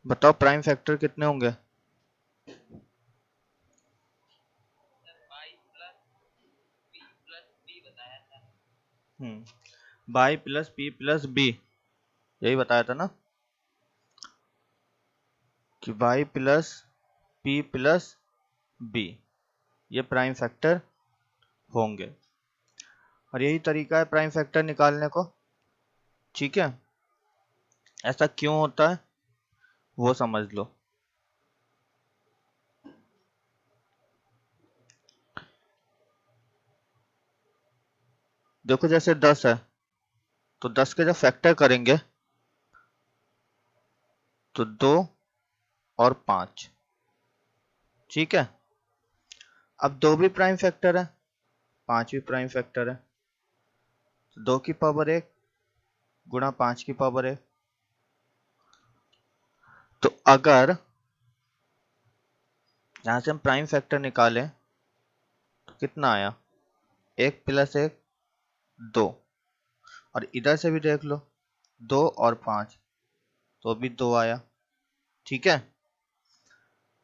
बताओ prime factor कितने होंगे? Y plus P plus B, यही बताया था ना कि y plus P plus B ये प्राइम फैक्टर होंगे, और यही तरीका है प्राइम फैक्टर निकालने को। ठीक है, ऐसा क्यों होता है वो समझ लो। देखो जैसे 10 है तो 10 के जब फैक्टर करेंगे तो 2 और 5। ठीक है, अब 2 भी प्राइम फैक्टर है, 5 भी प्राइम फैक्टर है, तो 2 की पावर 1 गुणा 5 की पावर 1। तो अगर यहां से हम प्राइम फैक्टर निकालें तो कितना आया, 1 प्लस 1 2, और इधर से भी देख लो 2 और 5 तो भी 2 आया। ठीक है,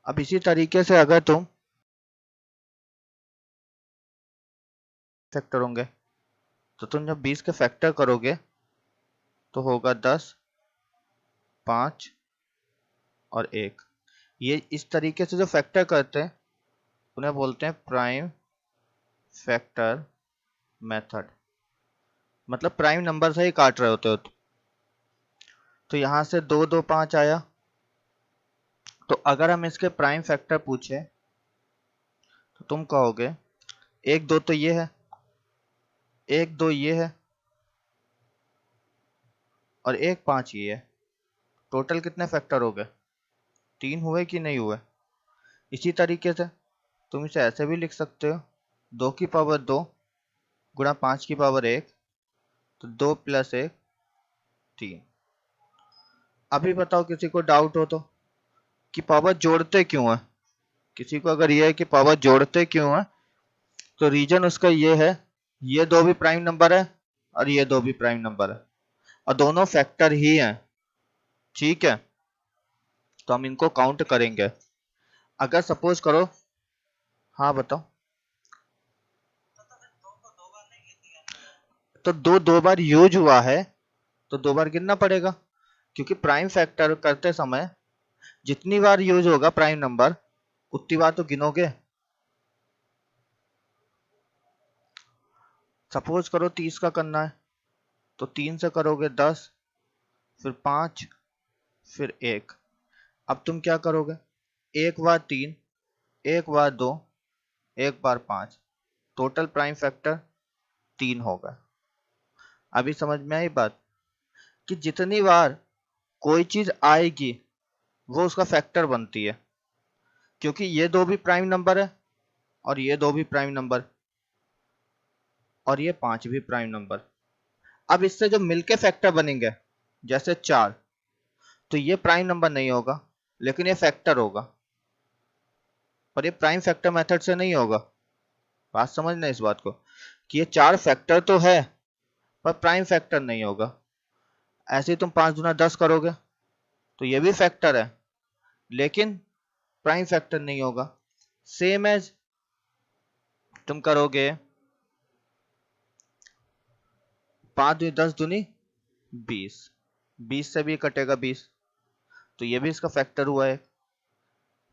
अब इसी तरीके से अगर तुम फैक्टर होंगे तो तुम जब 20 के फैक्टर करोगे तो होगा 10 5 और 1। ये इस तरीके से जो फैक्टर करते हैं उन्हें बोलते हैं प्राइम फैक्टर मेथड, मतलब प्राइम नंबर से ही काट रहे होते हो। तो यहां से 2 2 5 आया, तो अगर हम इसके प्राइम फैक्टर पूछे तो तुम कहोगे 1 2 तो ये है, 1 2 ये है, और 1 5 ये है। टोटल कितने फैक्टर हो गए, 3 हुए कि नहीं हुए। इसी तरीके से तुम इसे ऐसे भी लिख सकते हो, 2 की पावर 2 गुणा 5 की पावर 1, तो 2 प्लस 1 3। अभी बताओ किसी को डाउट हो तो कि पावर जोड़ते क्यों है, किसी को अगर ये है कि पावर जोड़ते क्यों है तो रीजन उसका ये है, ये दो भी प्राइम नंबर है और ये दो भी प्राइम नंबर है और दोनों फैक्टर ही हैं। ठीक है, तो हम इनको काउंट करेंगे। अगर सपोज करो, हाँ बताओ, तो दो बार यूज हुआ है तो 2 बार गिनना पड़ेगा, क्योंकि प्राइम फैक्टर करते समय जितनी बार यूज होगा प्राइम नंबर उतनी बार तो गिनोगे। सपोज करो 30 का करना है तो 3 से करोगे 10, फिर 5, फिर 1। अब तुम क्या करोगे, 1 बार 3, 1 बार 2, 1 बार 5, टोटल प्राइम फैक्टर 3 होगा। अभी समझ में आई बात कि जितनी बार कोई चीज आएगी वो उसका फैक्टर बनती है, क्योंकि ये दो भी प्राइम नंबर है और ये दो भी प्राइम नंबर और ये 5 भी प्राइम नंबर। अब इससे जो मिलके फैक्टर बनेंगे जैसे 4, तो ये प्राइम नंबर नहीं होगा लेकिन ये फैक्टर होगा, और ये प्राइम फैक्टर मेथड से नहीं होगा। बात समझना इस बात को कि ये 4 फैक्टर तो है पर प्राइम फैक्टर नहीं होगा। ऐसे ही तुम 5 गुना 10 करोगे तो ये भी फैक्टर है लेकिन प्राइम फैक्टर नहीं होगा। सेम एज तुम करोगे 5 दूनी 10 दूनी 20, 20 से भी कटेगा 20, तो ये भी इसका फैक्टर हुआ है।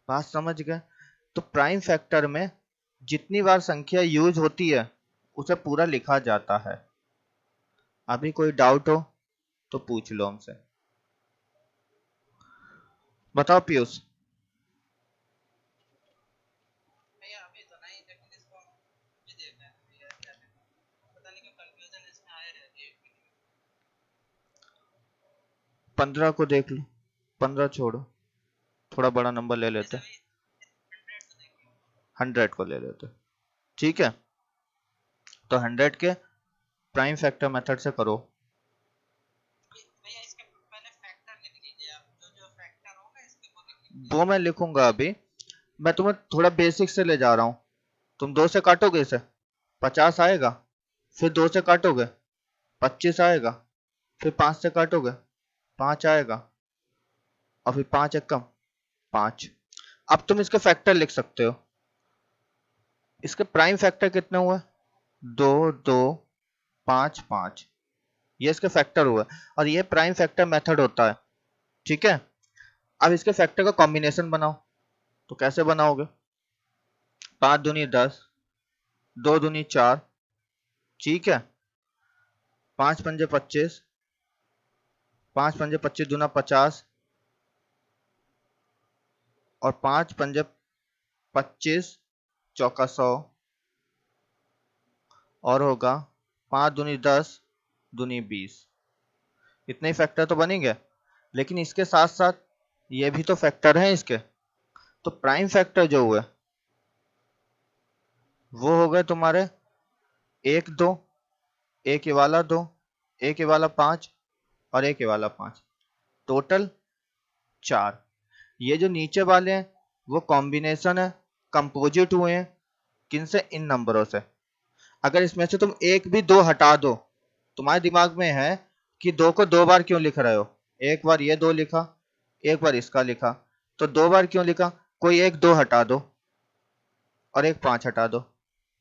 बात समझ गए। तो प्राइम फैक्टर में जितनी बार संख्या यूज होती है उसे पूरा लिखा जाता है। अभी कोई डाउट हो तो पूछ लो हमसे। बताओ पीयूष। भैया अभी तो नहीं, लेकिन इसको भी देखना है भैया, क्या देखना, पता नहीं क्यों कंफ्यूजन इसमें आए रहती है। 15 को देख लो, 15 छोड़ो, थोड़ा बड़ा नंबर ले जैसे लेते, भाई 100 तो देख लो। 100 को ले लेते। ठीक है, तो 100 के प्राइम फैक्टर मेथड से करो। भैया इसके पहले फैक्टर लिख लीजिए आप, जो जो फैक्टर होगा इसके वो लिख लीजिए। वो मैं लिखूंगा अभी, मैं तुम्हें थोड़ा बेसिक से ले जा रहा हूं। तुम 2 से काटोगे इसे 50 आएगा, फिर 2 से काटोगे 25 आएगा, फिर 5 से काटोगे 5 आएगा, और फिर 5 एक कम 5। अब तुम इसके फैक्टर लिख सकते हो। इसके प्राइम फैक्टर कितने हुए? 2 2 5 5, ये इसके फैक्टर हुए और ये प्राइम फैक्टर मेथड होता है। ठीक है, अब इसके फैक्टर का कॉम्बिनेशन बनाओ। तो कैसे बनाओगे? 5 दूनी 10, 2 दूनी 4, ठीक है, 5 पंजे 25, 5 पंजे 25 दूना 50 और 5 पंजे 25 चौका 100 और होगा 5 दूनी 10 दूनी 20। इतने ही फैक्टर तो बनेंगे, लेकिन इसके साथ साथ ये भी तो फैक्टर हैं इसके। तो प्राइम फैक्टर जो हुए वो हो गए तुम्हारे 1 2, एक ये वाला 2, एक ये वाला 5 और एक ये वाला 5, टोटल 4। ये जो नीचे वाले हैं वो कॉम्बिनेशन है, कंपोजिट हुए हैं किनसे? इन नंबरों से। अगर इसमें से तुम एक भी 2 हटा दो, तुम्हारे दिमाग में है कि 2 को 2 बार क्यों लिख रहे हो? एक बार ये 2 लिखा, एक बार इसका लिखा, तो 2 बार क्यों लिखा? कोई एक 2 हटा दो और एक 5 हटा दो,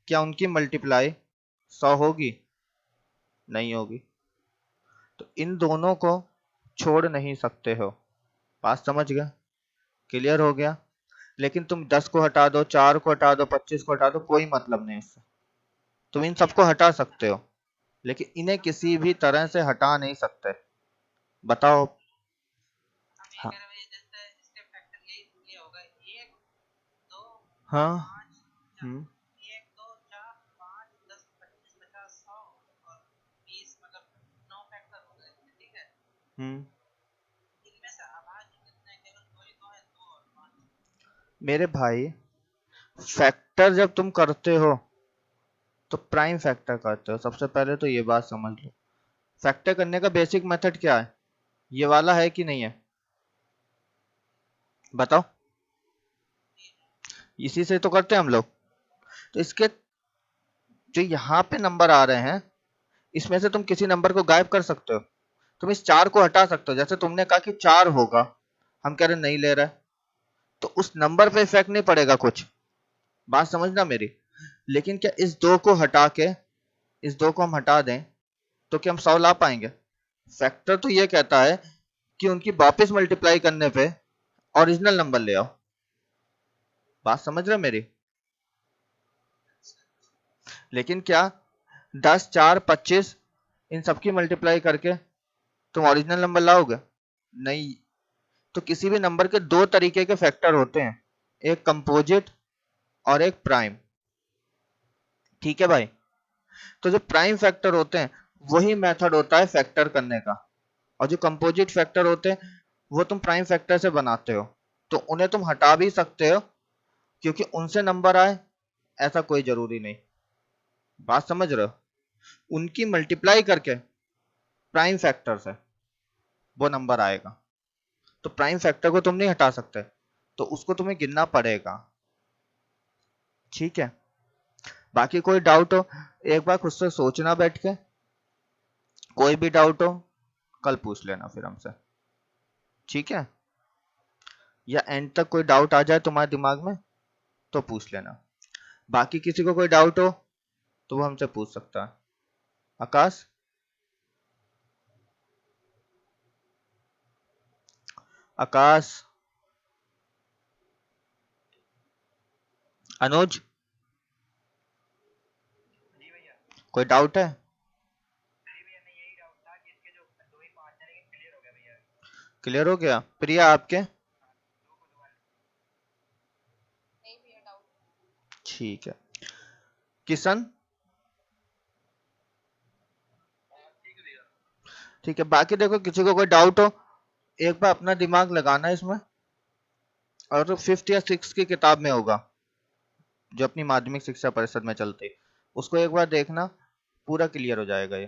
क्या उनकी मल्टीप्लाई 100 होगी? नहीं होगी। तो इन दोनों को छोड़ नहीं सकते हो। बात समझ गए? क्लियर हो गया? लेकिन तुम 10 को हटा दो, 4 को हटा दो, 25 को हटा दो, कोई मतलब नहीं इससे। तुम इन सबको हटा सकते हो, लेकिन इन्हें किसी भी तरह से हटा नहीं सकते। बताओ। हम ये हाँ कह रहे हैं जैसे इसके फैक्टर यही ये होगा 1 2 हाँ 5 1 2 4 5 10 25 50 100 और 20, मतलब 9 फैक्टर हो गए इसके, ठीक है। हम्म इनमें से अभाज्य कितने हैं? केवल दो ही तो है, 2 और 5। मेरे भाई, फैक्टर जब तुम करते हो तो प्राइम फैक्टर करते हो। सबसे पहले तो ये बात समझ लो, फैक्टर करने का बेसिक मेथड क्या है? ये वाला है कि नहीं है? बताओ। इसी से तो करते हैं हम लोग। तो इसके जो यहाँ पे नंबर आ रहे हैं, इसमें से तुम किसी नंबर को गायब कर सकते हो। तुम इस 4 को हटा सकते हो। जैसे तुमने कहा कि 4 होगा, हम कह रहे नहीं ले रहा है, तो उस नंबर पे इफेक्ट नहीं पड़ेगा कुछ। बात समझना मेरी। लेकिन क्या इस 2 को हटा के, इस 2 को हम हटा दें तो क्या हम 100 ला पाएंगे? फैक्टर तो ये कहता है कि उनकी वापस मल्टीप्लाई करने पे ओरिजिनल नंबर ले आओ। बात समझ रहे हो मेरी? लेकिन क्या 10 4 25 इन सबकी मल्टीप्लाई करके तुम ओरिजिनल नंबर लाओगे? नहीं। तो किसी भी नंबर के दो तरीके के फैक्टर होते हैं, एक कंपोजिट और एक प्राइम। ठीक है भाई? तो जो प्राइम फैक्टर होते हैं वही मेथड होता है फैक्टर करने का, और जो कंपोजिट फैक्टर होते हैं वो तुम प्राइम फैक्टर से बनाते हो। तो उन्हें तुम हटा भी सकते हो, क्योंकि उनसे नंबर आए ऐसा कोई जरूरी नहीं। बात समझ रहे हो? उनकी मल्टीप्लाई करके प्राइम फैक्टर से वो नंबर आएगा। तो प्राइम फैक्टर को तुम नहीं हटा सकते, तो उसको तुम्हें गिनना पड़ेगा। ठीक है? बाकी कोई डाउट हो, एक बार खुद से सोचना बैठ के। कोई भी डाउट हो कल पूछ लेना फिर हमसे। ठीक है? या एंड तक कोई डाउट आ जाए तुम्हारे दिमाग में तो पूछ लेना। बाकी किसी को कोई डाउट हो तो वो हमसे पूछ सकता है। आकाश, आकाश, अनुज, जी भैया। कोई डाउट है? जी भैया, नहीं यही डाउट था कि इसके जो 2 ही 5 है, लेकिन क्लियर हो गया भैया। क्लियर हो गया? प्रिया आपके? हाँ, 2 को दोबारा नहीं भैया, डाउट। ठीक है। किशन? ठीक है भैया। ठीक है। बाकी देखो, किसी को कोई डाउट हो एक बार अपना दिमाग लगाना इसमें, और तो 5th या 6th की किताब में होगा जो अपनी माध्यमिक शिक्षा परिषद में चलती, उसको एक बार देखना, पूरा क्लियर हो जाएगा ये।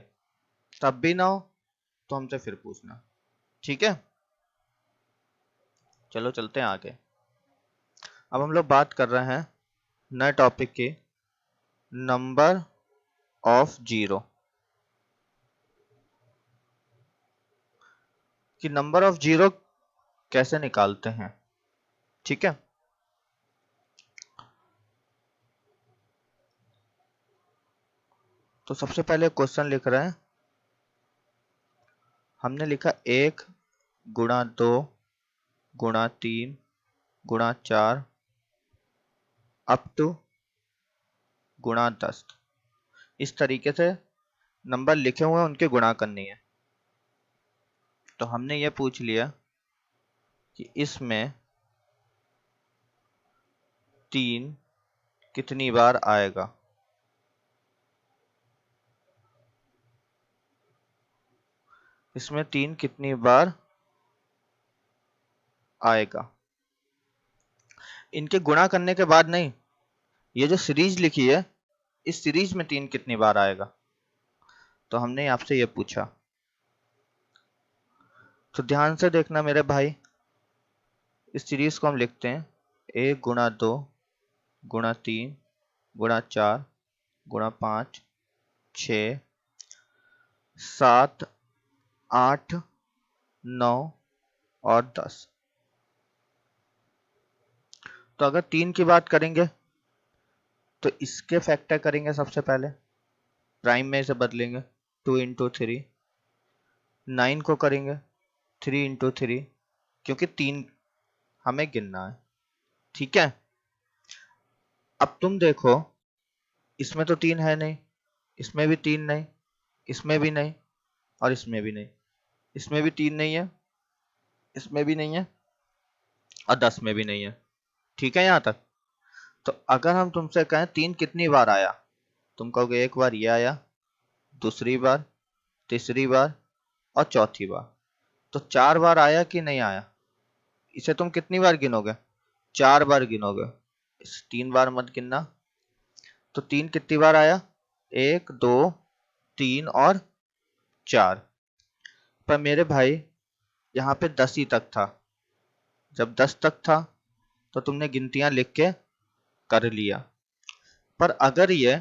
तब भी ना हो तो हमसे फिर पूछना। ठीक है? चलो चलते हैं आगे। अब हम लोग बात कर रहे हैं नए टॉपिक की, नंबर ऑफ जीरो। कि नंबर ऑफ जीरो कैसे निकालते हैं। ठीक है, तो सबसे पहले क्वेश्चन लिख रहे हैं। हमने लिखा 1 गुणा 2 गुणा 3 गुणा 4 अप टू गुणा 10। इस तरीके से नंबर लिखे हुए हैं, उनके गुणा करनी है। तो हमने ये पूछ लिया कि इसमें 3 कितनी बार आएगा। इसमें 3 कितनी बार आएगा। इनके गुणा करने के बाद नहीं, ये जो सीरीज लिखी है, इस सीरीज में 3 कितनी बार आएगा। तो हमने आपसे ये पूछा, तो ध्यान से देखना मेरे भाई। इस सीरीज को हम लिखते हैं 1 गुणा 2 गुणा 3 गुणा 4 गुणा 5 6 7 8 9 और 10। तो अगर 3 की बात करेंगे तो इसके फैक्टर करेंगे। सबसे पहले प्राइम में इसे बदलेंगे, 2 इंटू 3। 9 को करेंगे 3 इंटू 3, क्योंकि 3 हमें गिनना है। ठीक है, अब तुम देखो, इसमें तो 3 है नहीं, इसमें भी 3 नहीं, इसमें भी नहीं, और इसमें भी नहीं। इसमें भी 3 नहीं है, इसमें भी नहीं है, और 10 में भी नहीं है। ठीक है यहाँ तक। तो अगर हम तुमसे कहें 3 कितनी बार आया, तुम कहोगे एक बार ये आया, दूसरी बार, तीसरी बार और चौथी बार। तो 4 बार आया कि नहीं आया। इसे तुम कितनी बार गिनोगे, 4 बार गिनोगे। इस 3 बार मत गिनना। तो 3 कितनी बार आया, 1 2 3 और 4। पर मेरे भाई यहाँ पे 10 ही तक था। जब 10 तक था तो तुमने गिनतियां लिख के कर लिया। पर अगर ये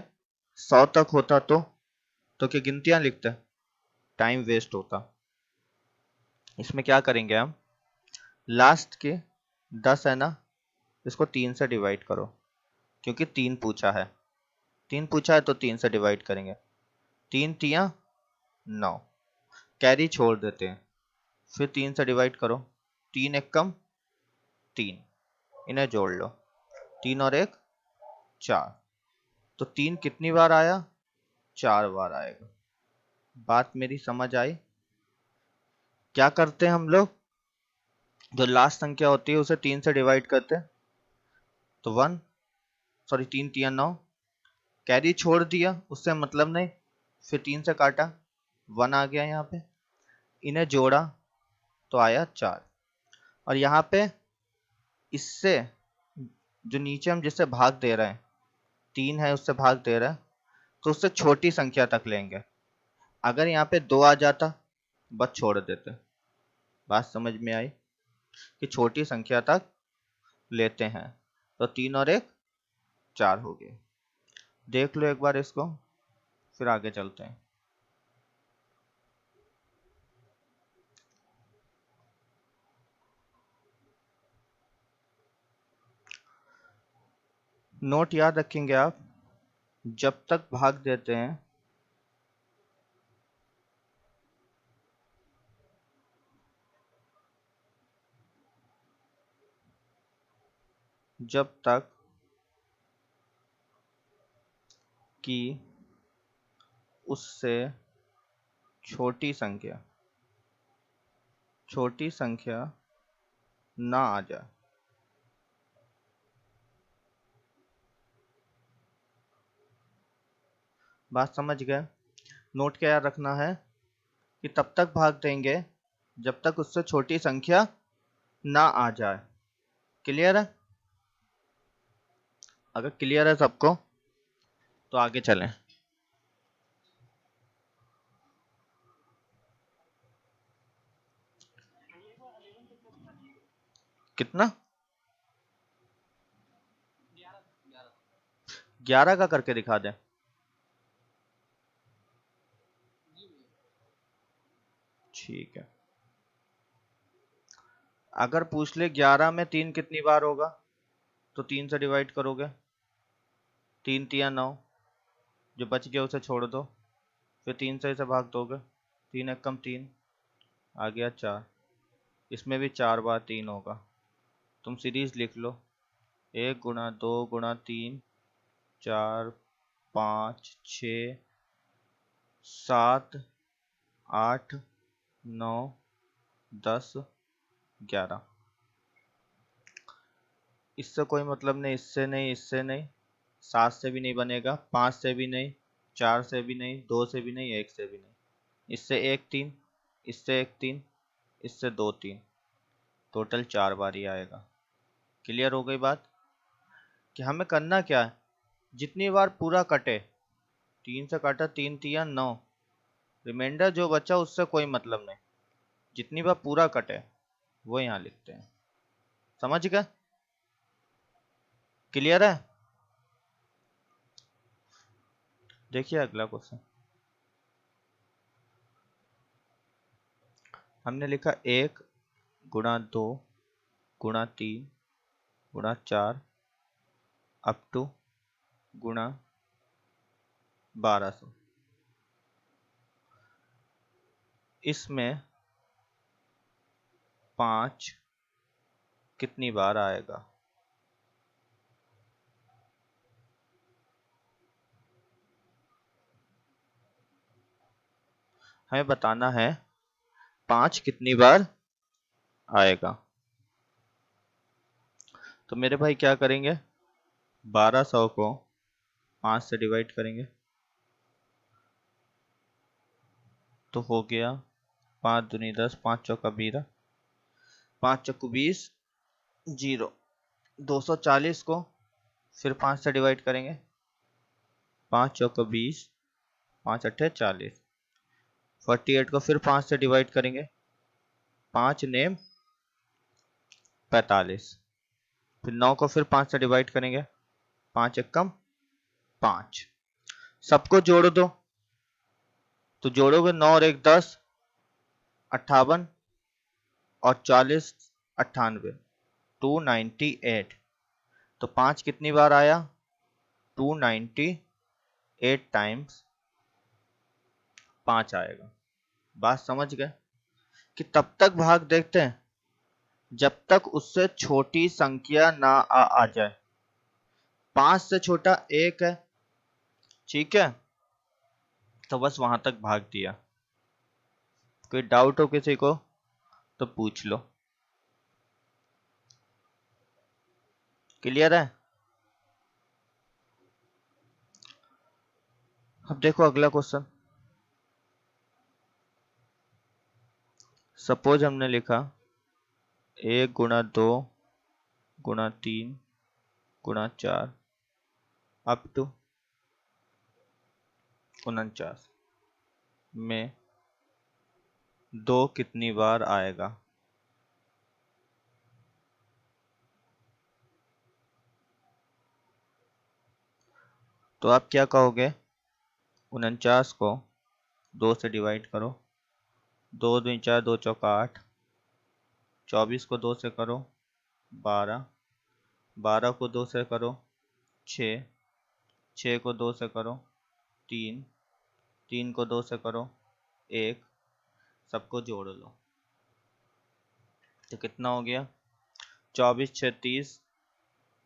100 तक होता तो क्या गिनतियां लिखते, टाइम वेस्ट होता। इसमें क्या करेंगे हम, लास्ट के 10 है ना, इसको 3 से डिवाइड करो, क्योंकि 3 पूछा है। 3 पूछा है तो 3 से डिवाइड करेंगे। 3 तियां 9, कैरी छोड़ देते हैं। फिर 3 से डिवाइड करो, 3 एक कम 3, इन्हें जोड़ लो, 3 और 1 4। तो 3 कितनी बार आया, 4 बार आएगा। बात मेरी समझ आई। क्या करते हैं हम लोग, जो लास्ट संख्या होती है उसे 3 से डिवाइड करते हैं, तो 1, सॉरी 3 तिया 9, कैरी छोड़ दिया, उससे मतलब नहीं, फिर 3 से काटा, 1 आ गया यहाँ पे, इन्हें जोड़ा तो आया 4। और यहाँ पे इससे जो नीचे हम जिससे भाग दे रहे हैं, 3 है उससे भाग दे रहे हैं, तो उससे छोटी संख्या तक लेंगे। अगर यहाँ पे 2 आ जाता बस छोड़ देते। बात समझ में आई कि छोटी संख्या तक लेते हैं। तो 3 और 1 4 हो गए। देख लो एक बार इसको, फिर आगे चलते हैं। नोट याद रखेंगे आप, जब तक भाग देते हैं जब तक कि उससे छोटी संख्या ना आ जाए। बात समझ गए। नोट क्या याद रखना है कि तब तक भाग देंगे जब तक उससे छोटी संख्या ना आ जाए। क्लियर है। अगर क्लियर है सबको तो आगे चलें। कितना, 11 का करके दिखा दें। ठीक है, अगर पूछ ले 11 में 3 कितनी बार होगा, तो 3 से डिवाइड करोगे, 3 तिया 9, जो बच गया उसे छोड़ दो, फिर 3 से इसे भाग दोगे, 3 एक कम 3, आ गया 4। इसमें भी 4 बार 3 होगा। तुम सीरीज लिख लो, 1 गुणा 2 गुणा 3, 4 5 6 7 8 9 10 11। इससे कोई मतलब नहीं, इससे नहीं, इससे नहीं, 7 से भी नहीं बनेगा, 5 से भी नहीं, 4 से भी नहीं, 2 से भी नहीं, 1 से भी नहीं। इससे 1 3, इससे 1 3, इससे 2 3, टोटल 4 बार ही आएगा। क्लियर हो गई बात कि हमें करना क्या है, जितनी बार पूरा कटे, 3 से काटा, 3 तिया 9, रिमाइंडर जो बचा उससे कोई मतलब नहीं, जितनी बार पूरा कटे वो यहाँ लिखते हैं। समझ गए? क्लियर है? देखिए अगला क्वेश्चन। हमने लिखा 1 गुणा 2 गुणा 3 गुणा 4 अप टू गुणा 1200। इसमें 5 कितनी बार आएगा? हमें बताना है 5 कितनी बार आएगा। तो मेरे भाई क्या करेंगे, 1200 को 5 से डिवाइड करेंगे, तो हो गया 5 दूनी 10, 5 चौका 12, 5 चौको 20, 0। 240 को फिर 5 से डिवाइड करेंगे, 5 चौका 20, 5 अट्ठे 40। 48 को फिर 5 से डिवाइड करेंगे, 5 नेम 45। फिर 9 को फिर 5 से डिवाइड करेंगे, 5 एक कम 5। सबको जोड़ दो, तो जोड़ोगे 9 और 1 10, 58 और 40 98, 298। तो 5 कितनी बार आया, 298 टाइम्स 5 आएगा। बात समझ गए कि तब तक भाग देखते हैं जब तक उससे छोटी संख्या ना आ जाए। 5 से छोटा 1 है, ठीक है, तो बस वहां तक भाग दिया। कोई डाउट हो किसी को तो पूछ लो। क्लियर है? अब देखो अगला क्वेश्चन। सपोज हमने लिखा 1 गुणा 2 गुणा 3 गुणा 4 अप टू 49 में 2 कितनी बार आएगा? तो आप क्या कहोगे, 49 को 2 से डिवाइड करो, 2 दूनी 4, 2 चौका 8, 24 को 2 से करो 12, 12 को 2 से करो 6, 6 को 2 से करो 3, 3 को 2 से करो 1, सबको जोड़ लो, तो कितना हो गया, 24 6 30,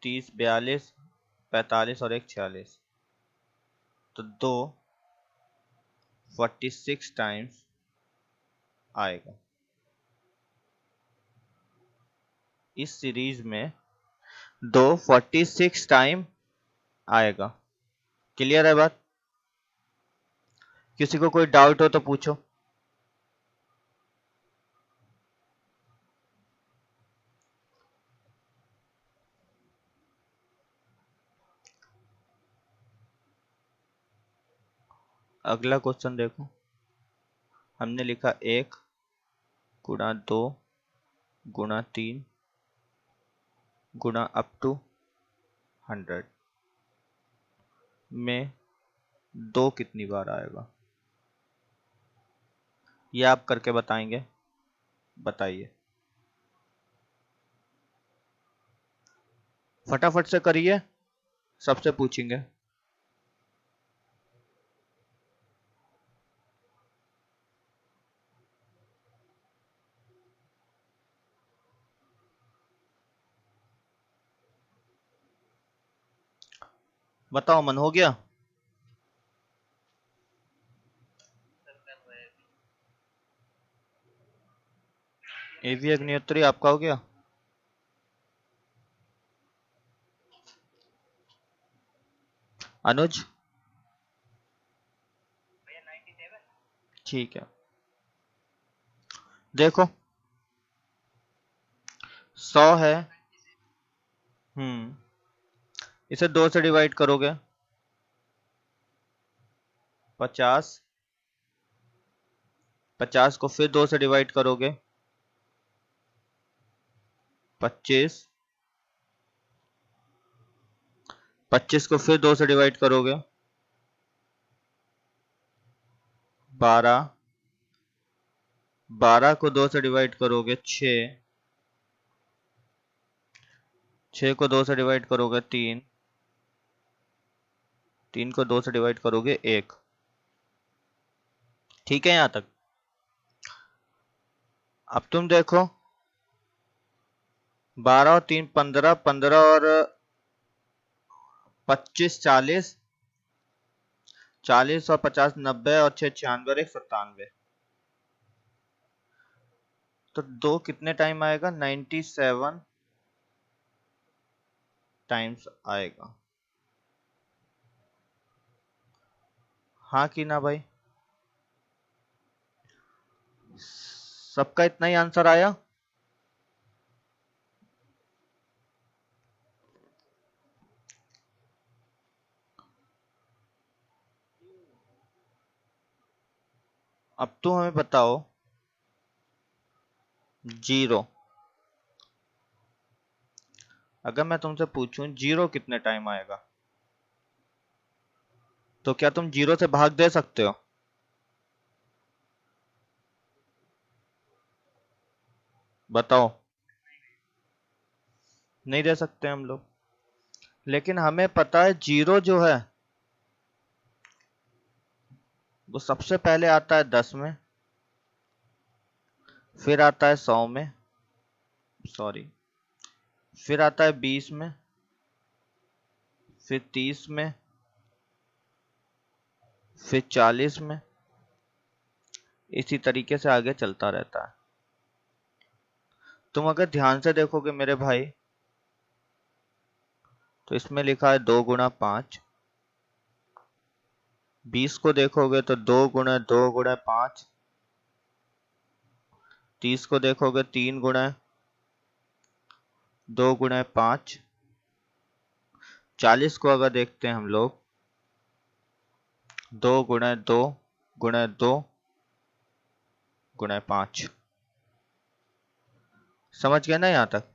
30 42, 45 और 1 46, तो 2 46 टाइम्स आएगा। इस सीरीज में 2 46 टाइम आएगा। क्लियर है बात? किसी को कोई डाउट हो तो पूछो। अगला क्वेश्चन देखो। हमने लिखा 1 गुणा 2 गुणा 3 गुणा अप टू 100 में 2 कितनी बार आएगा? ये आप करके बताएंगे, बताइए। फटाफट से करिए, सबसे पूछेंगे। बताओ, मन हो गया? सर कर रहे हैं एवी अग्निहोत्री आपका हो गया? अनुज? भैया 97। ठीक है, देखो 100 है। इसे 2 से डिवाइड करोगे 50, 50 को फिर 2 से डिवाइड करोगे 25, 25 को फिर 2 से डिवाइड करोगे 12, 12 को 2 से डिवाइड करोगे 6, 6 को 2 से डिवाइड करोगे 3, 3 को 2 से डिवाइड करोगे 1। ठीक है यहां तक? अब तुम देखो 12 और 3 15, 15 और 25 40, 40 और 50 90 और 6 96 और 1 97। तो 2 कितने टाइम आएगा? 97 टाइम्स आएगा। हाँ कि ना भाई? सबका इतना ही आंसर आया? अब तो हमें बताओ, 0, अगर मैं तुमसे पूछूं 0 कितने टाइम आएगा, तो क्या तुम 0 से भाग दे सकते हो? बताओ। नहीं दे सकते हम लोग, लेकिन हमें पता है 0 जो है वो सबसे पहले आता है 10 में, फिर आता है 100 में, सॉरी, फिर आता है 20 में, फिर 30 में, फिर 40 में, इसी तरीके से आगे चलता रहता है। तुम अगर ध्यान से देखोगे मेरे भाई, तो इसमें लिखा है 2 गुणा 5। 20 को देखोगे तो 2 गुणा 2 गुणा 5। 30 को देखोगे 3 गुणा 2 गुणा 5। 40 को अगर देखते हैं हम लोग, 2 गुणा 2 गुणा 2 गुणा 5। समझ गए ना यहां तक?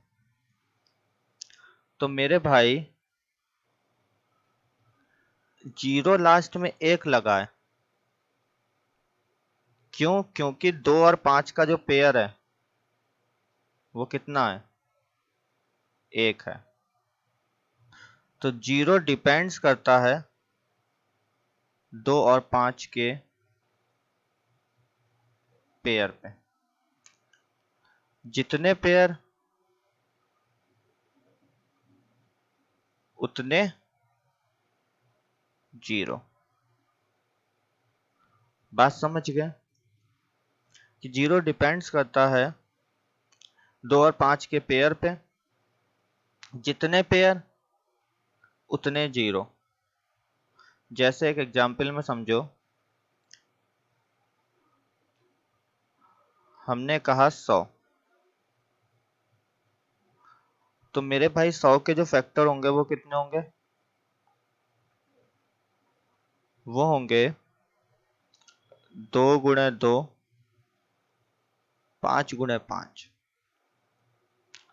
तो मेरे भाई 0 लास्ट में 1 लगा है। क्यों? क्योंकि 2 और 5 का जो पेयर है वो कितना है? 1 है। तो 0 डिपेंड्स करता है 2 और 5 के पेयर पे। जितने पेयर उतने 0। बात समझ गए कि 0 डिपेंड्स करता है 2 और 5 के पेयर पे। जितने पेयर उतने 0। जैसे एक एग्जाम्पल में समझो, हमने कहा 100, तो मेरे भाई 100 के जो फैक्टर होंगे वो कितने होंगे? वो होंगे 2 गुणे 2, 5 गुणे 5।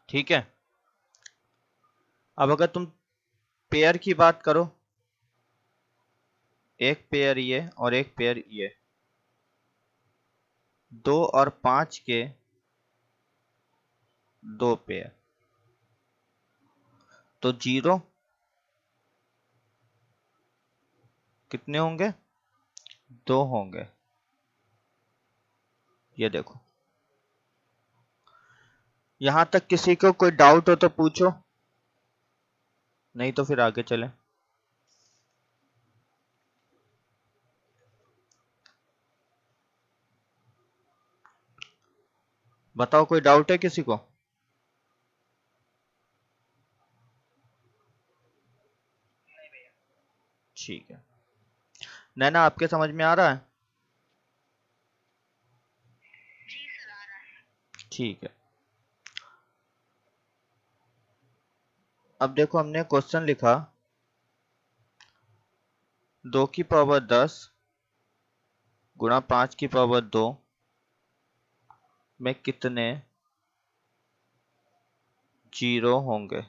ठीक है। अब अगर तुम पेयर की बात करो, एक पेयर ये और एक पेयर ये, 2 और 5 के 2 पेयर, तो 0 कितने होंगे? 2 होंगे। ये देखो, यहां तक किसी को कोई डाउट हो तो पूछो, नहीं तो फिर आगे चलें। बताओ, कोई डाउट है किसी को? नहीं भैया। ठीक है, नैना आपके समझ में आ रहा है? जी सर, आ रहा है। ठीक है, अब देखो हमने क्वेश्चन लिखा 2 की पावर 10 गुणा 5 की पावर 2 में कितने जीरो होंगे।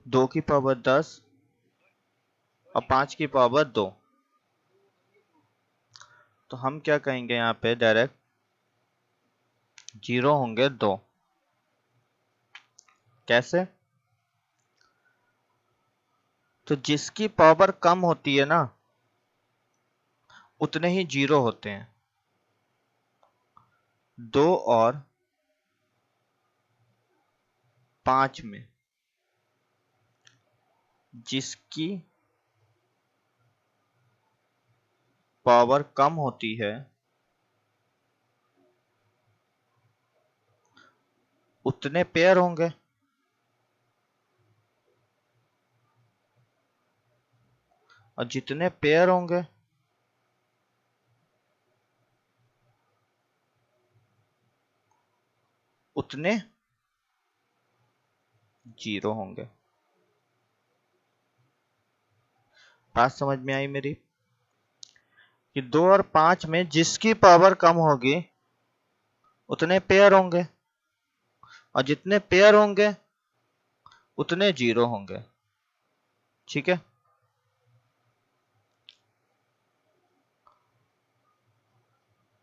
दो की पावर 10 और 5 की पावर 2, तो हम क्या कहेंगे यहाँ पे डायरेक्ट, जीरो होंगे 2। कैसे? तो जिसकी पावर कम होती है ना, उतने ही जीरो होते हैं। 2 और 5 में जिसकी पावर कम होती है उतने पेयर होंगे, और जितने पेयर होंगे उतने जीरो होंगे। बात समझ में आई मेरी? कि 2 और 5 में जिसकी पावर कम होगी उतने पेयर होंगे, और जितने पेयर होंगे उतने जीरो होंगे। ठीक है,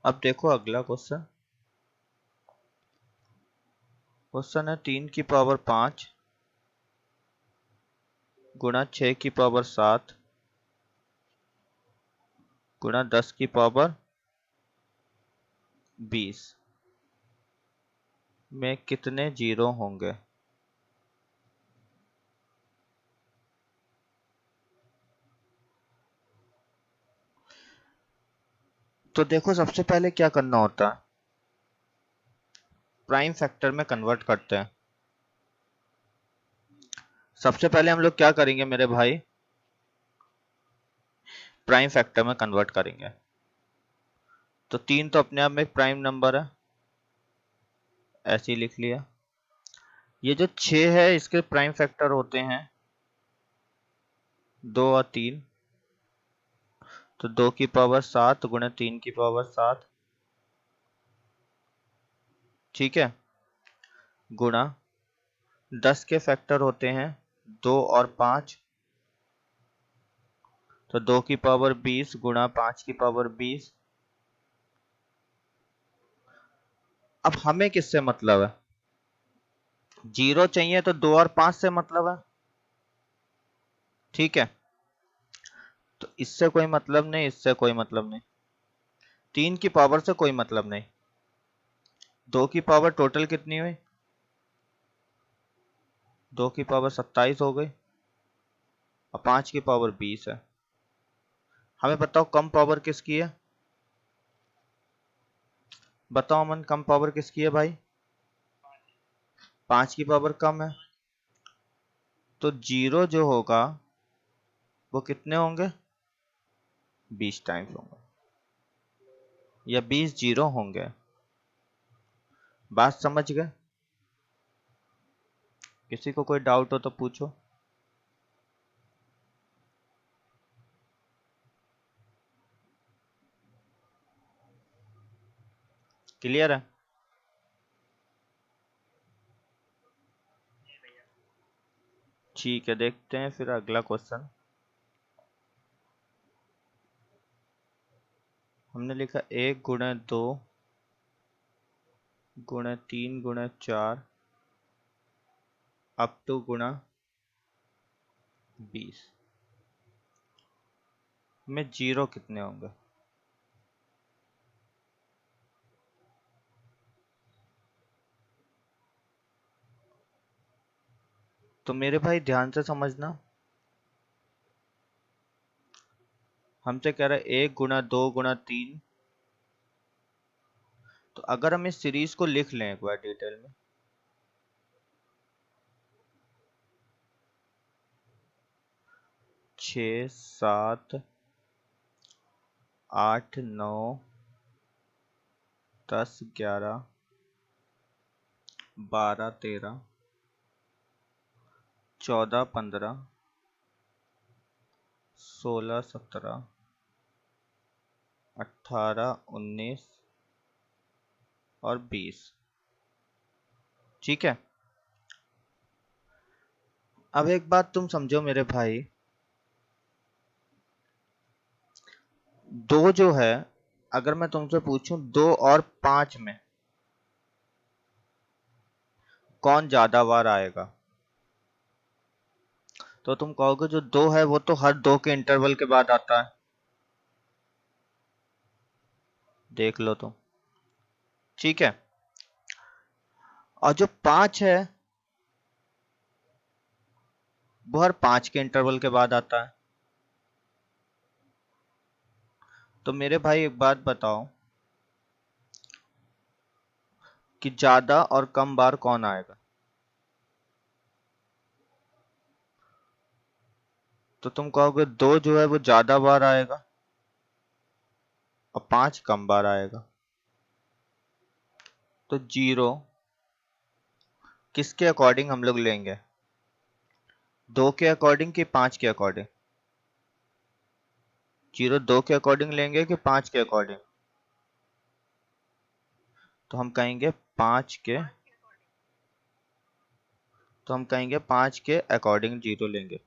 अब देखो अगला क्वेश्चन। क्वेश्चन है 3 की पावर 5 गुणा 6 की पावर 7 गुणा 10 की पावर 20 में कितने जीरो होंगे। तो देखो, सबसे पहले क्या करना होता है, प्राइम फैक्टर में कन्वर्ट करते हैं। सबसे पहले हम लोग क्या करेंगे मेरे भाई, प्राइम फैक्टर में कन्वर्ट करेंगे। तो 3 तो अपने आप में एक प्राइम नंबर है, ऐसे ही लिख लिया। ये जो 6 है इसके प्राइम फैक्टर होते हैं 2 और 3, तो 2 की पावर 7 गुणा 3 की पावर 7, ठीक है, गुणा 10 के फैक्टर होते हैं 2 और 5, तो 2 की पावर 20 गुणा 5 की पावर 20। अब हमें किससे मतलब है, जीरो चाहिए तो 2 और 5 से मतलब है। ठीक है, तो इससे कोई मतलब नहीं, इससे कोई मतलब नहीं, 3 की पावर से कोई मतलब नहीं। 2 की पावर टोटल कितनी हुई, 2 की पावर 27 हो गई, और 5 की पावर 20 है। हमें बताओ कम पावर किसकी है, बताओ अमन, कम पावर किसकी है भाई? 5 की पावर कम है, तो जीरो जो होगा वो कितने होंगे, 20 टाइम्स होंगे, या 20 जीरो होंगे। बात समझ गए? किसी को कोई डाउट हो तो पूछो। क्लियर है? जी भैया। ठीक है, देखते हैं फिर अगला क्वेश्चन। हमने लिखा 1 गुणे 2 गुणा 3 गुणा 4 अप टू गुणा 20 में जीरो कितने होंगे? तो मेरे भाई ध्यान से समझना, हमसे कह रहा है 1 गुणा 2 गुणा 3। तो अगर हम इस सीरीज को लिख लें एक बार डिटेल में, 6 7 8 9 10 11 12 13 14 15 16 17 18 19 और 20। ठीक है, अब एक बात तुम समझो मेरे भाई, दो जो है, अगर मैं तुमसे पूछूं 2 और 5 में कौन ज्यादा बार आएगा, तो तुम कहोगे जो 2 है वो तो हर 2 के इंटरवल के बाद आता है। देख लो तुम। ठीक है, और जो 5 है वो हर 5 के इंटरवल के बाद आता है। तो मेरे भाई एक बात बताओ कि ज्यादा और कम बार कौन आएगा? तो तुम कहोगे 2 जो है वो ज्यादा बार आएगा और 5 कम बार आएगा। तो जीरो किसके अकॉर्डिंग हम लोग लेंगे? 2 के अकॉर्डिंग कि 5 के अकॉर्डिंग? जीरो 2 के अकॉर्डिंग लेंगे कि 5 के अकॉर्डिंग? तो हम कहेंगे 5 के, तो हम कहेंगे 5 के अकॉर्डिंग जीरो लेंगे।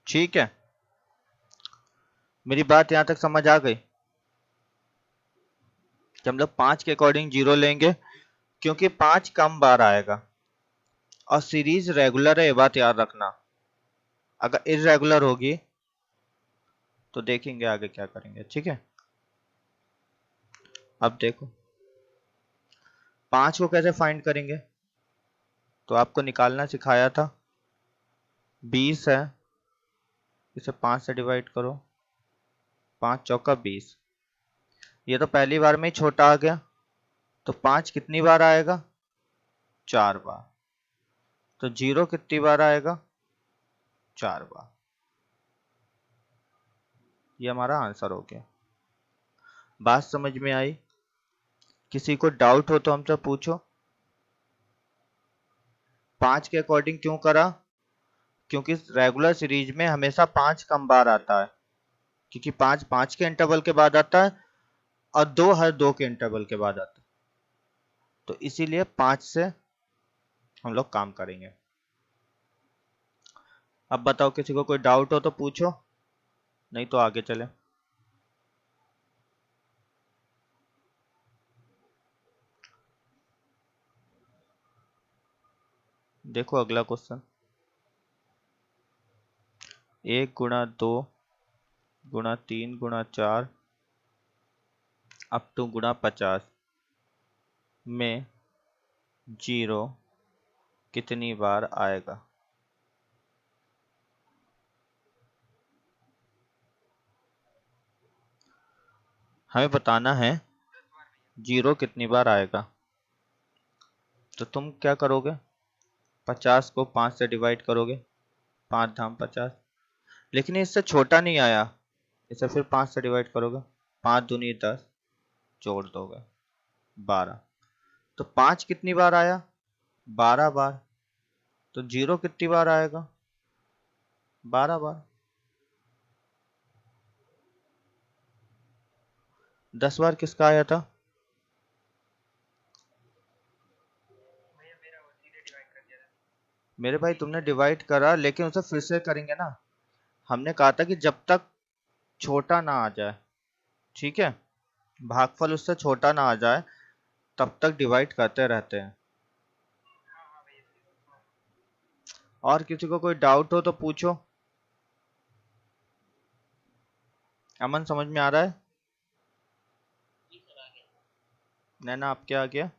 ठीक है, मेरी बात यहां तक समझ आ गई कि हम लोग 5 के अकॉर्डिंग जीरो लेंगे क्योंकि 5 कम बार आएगा और सीरीज रेगुलर है, ये बात याद रखना। अगर इरेगुलर होगी तो देखेंगे आगे क्या करेंगे। ठीक है, अब देखो 5 को कैसे फाइंड करेंगे, तो आपको निकालना सिखाया था। 20 है, इसे 5 से डिवाइड करो, 5 चौका 20। ये तो पहली बार में ही छोटा आ गया, तो 5 कितनी बार आएगा? 4 बार। तो जीरो कितनी बार आएगा? 4 बार। ये हमारा आंसर हो गया। बात समझ में आई? किसी को डाउट हो तो हमसे पूछो। 5 के अकॉर्डिंग क्यों करा? क्योंकि रेगुलर सीरीज में हमेशा 5 कम बार आता है, क्योंकि 5 5 के इंटरवल के बाद आता है और 2 हर 2 के इंटरवल के बाद आता है। तो इसीलिए 5 से हम लोग काम करेंगे। अब बताओ किसी को कोई डाउट हो तो पूछो, नहीं तो आगे चले। देखो अगला क्वेश्चन, 1 गुणा 2 गुणा 3 गुणा 4 अप टू गुणा 50 में जीरो कितनी बार आएगा? हमें बताना है जीरो कितनी बार आएगा। तो तुम क्या करोगे, 50 को 5 से डिवाइड करोगे, 5 धाम 50। लेकिन इससे छोटा नहीं आया, इसे फिर 5 से डिवाइड करोगे, 5 दूनी 10, जोड़ दोगे 12। तो 5 कितनी बार आया? 12 बार। तो जीरो कितनी बार आएगा? 12 बार। 10 बार किसका आया था? भैया मेरा वो सीधे डिवाइड कर दिया था। मेरे भाई तुमने डिवाइड करा, लेकिन उसे फिर से करेंगे ना। हमने कहा था कि जब तक छोटा ना आ जाए। ठीक है, भागफल उससे छोटा ना आ जाए तब तक डिवाइड करते रहते हैं। हाँ हाँ भैया बिल्कुल। और किसी को कोई डाउट हो तो पूछो। अमन समझ में आ रहा है? जी सर आ गया। नैना आपके आ गया?